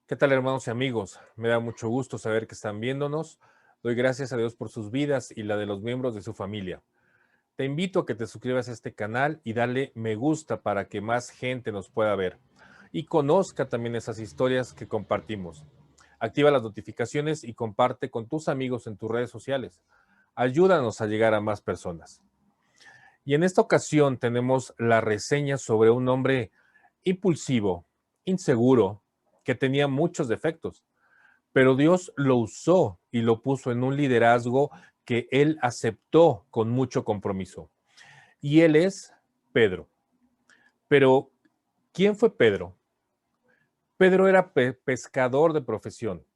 ¿Qué tal, hermanos y amigos? Me da mucho gusto saber que están viéndonos. Doy gracias a Dios por sus vidas y la de los miembros de su familia. Te invito a que te suscribas a este canal y dale me gusta para que más gente nos pueda ver y conozca también esas historias que compartimos. Activa las notificaciones y comparte con tus amigos en tus redes sociales. Ayúdanos a llegar a más personas. Y en esta ocasión tenemos la reseña sobre un hombre impulsivo, inseguro, que tenía muchos defectos, pero Dios lo usó y lo puso en un liderazgo que él aceptó con mucho compromiso. Y él es Pedro. Pero, ¿quién fue Pedro? Pedro era pescador de profesión,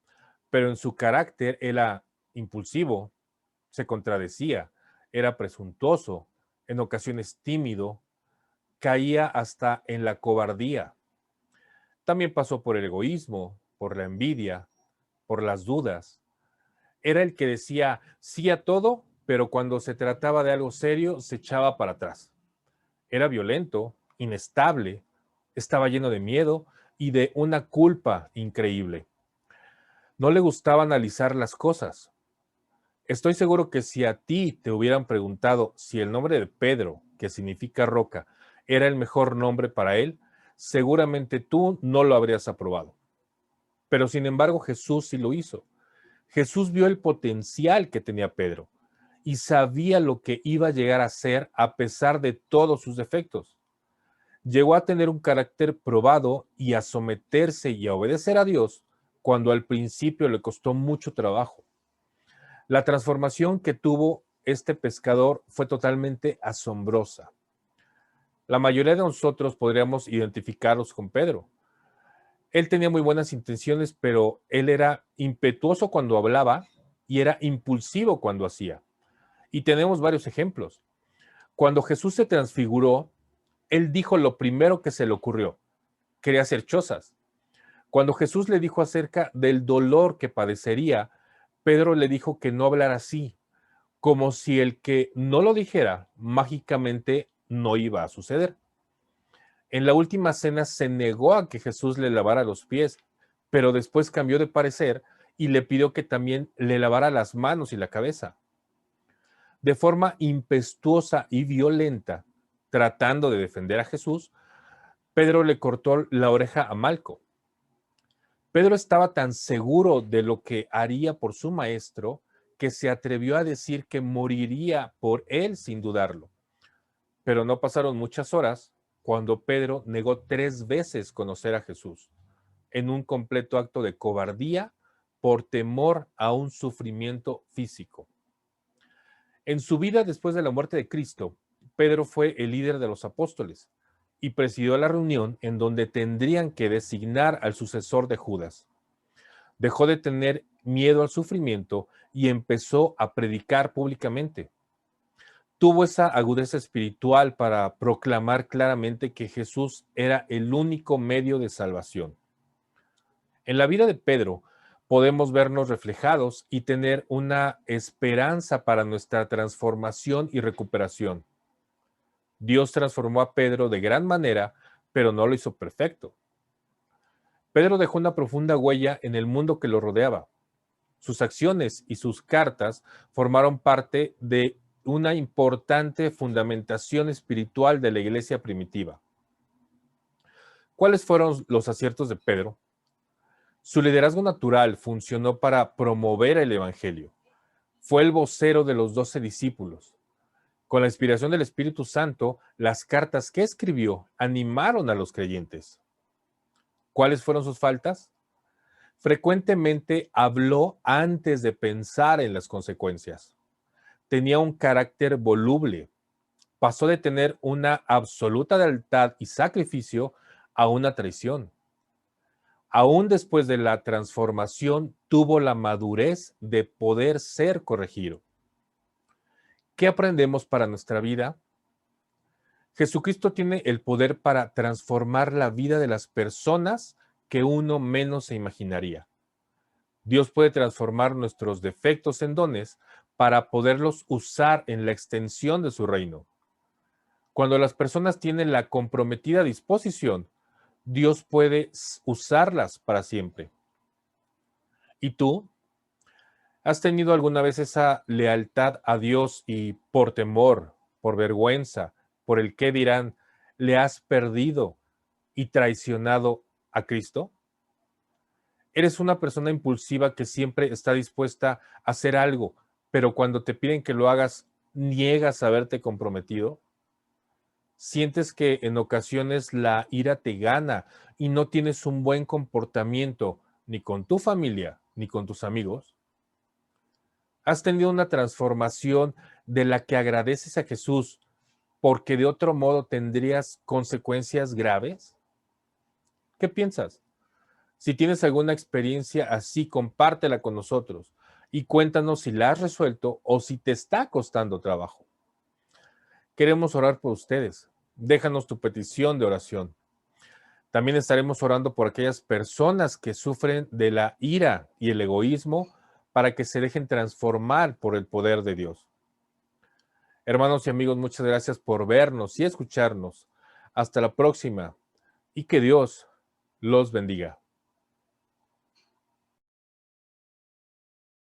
pero en su carácter era impulsivo, se contradecía, era presuntuoso, en ocasiones tímido, caía hasta en la cobardía. También pasó por el egoísmo, por la envidia, por las dudas. Era el que decía sí a todo, pero cuando se trataba de algo serio se echaba para atrás. Era violento, inestable, estaba lleno de miedo y de una culpa increíble. No le gustaba analizar las cosas. Estoy seguro que si a ti te hubieran preguntado si el nombre de Pedro, que significa roca, era el mejor nombre para él, seguramente tú no lo habrías aprobado. Pero sin embargo Jesús sí lo hizo. Jesús vio el potencial que tenía Pedro y sabía lo que iba a llegar a ser a pesar de todos sus defectos. Llegó a tener un carácter probado y a someterse y a obedecer a Dios cuando al principio le costó mucho trabajo. La transformación que tuvo este pescador fue totalmente asombrosa. La mayoría de nosotros podríamos identificarnos con Pedro. Él tenía muy buenas intenciones, pero él era impetuoso cuando hablaba y era impulsivo cuando hacía. Y tenemos varios ejemplos. Cuando Jesús se transfiguró, él dijo lo primero que se le ocurrió. Quería hacer chozas. Cuando Jesús le dijo acerca del dolor que padecería, Pedro le dijo que no hablara así, como si el que no lo dijera mágicamente no iba a suceder. En la última cena se negó a que Jesús le lavara los pies, pero después cambió de parecer y le pidió que también le lavara las manos y la cabeza. De forma impetuosa y violenta, tratando de defender a Jesús, Pedro le cortó la oreja a Malco. Pedro estaba tan seguro de lo que haría por su maestro que se atrevió a decir que moriría por él sin dudarlo. Pero no pasaron muchas horas cuando Pedro negó 3 veces conocer a Jesús, en un completo acto de cobardía por temor a un sufrimiento físico. En su vida después de la muerte de Cristo, Pedro fue el líder de los apóstoles y presidió la reunión en donde tendrían que designar al sucesor de Judas. Dejó de tener miedo al sufrimiento y empezó a predicar públicamente. Tuvo esa agudeza espiritual para proclamar claramente que Jesús era el único medio de salvación. En la vida de Pedro podemos vernos reflejados y tener una esperanza para nuestra transformación y recuperación. Dios transformó a Pedro de gran manera, pero no lo hizo perfecto. Pedro dejó una profunda huella en el mundo que lo rodeaba. Sus acciones y sus cartas formaron parte de una importante fundamentación espiritual de la iglesia primitiva. ¿Cuáles fueron los aciertos de Pedro? Su liderazgo natural funcionó para promover el evangelio. Fue el vocero de los 12 discípulos. Con la inspiración del Espíritu Santo, las cartas que escribió animaron a los creyentes. ¿Cuáles fueron sus faltas? Frecuentemente habló antes de pensar en las consecuencias. Tenía un carácter voluble. Pasó de tener una absoluta lealtad y sacrificio a una traición. Aún después de la transformación, tuvo la madurez de poder ser corregido. ¿Qué aprendemos para nuestra vida? Jesucristo tiene el poder para transformar la vida de las personas que uno menos se imaginaría. Dios puede transformar nuestros defectos en dones para poderlos usar en la extensión de su reino. Cuando las personas tienen la comprometida disposición, Dios puede usarlas para siempre. ¿Y tú? ¿Has tenido alguna vez esa lealtad a Dios y por temor, por vergüenza, por el qué dirán, le has perdido y traicionado a Cristo? ¿Eres una persona impulsiva que siempre está dispuesta a hacer algo, pero cuando te piden que lo hagas, niegas haberte comprometido? ¿Sientes que en ocasiones la ira te gana y no tienes un buen comportamiento ni con tu familia ni con tus amigos? ¿Has tenido una transformación de la que agradeces a Jesús porque de otro modo tendrías consecuencias graves? ¿Qué piensas? Si tienes alguna experiencia así, compártela con nosotros y cuéntanos si la has resuelto o si te está costando trabajo. Queremos orar por ustedes. Déjanos tu petición de oración. También estaremos orando por aquellas personas que sufren de la ira y el egoísmo para que se dejen transformar por el poder de Dios. Hermanos y amigos, muchas gracias por vernos y escucharnos. Hasta la próxima y que Dios los bendiga.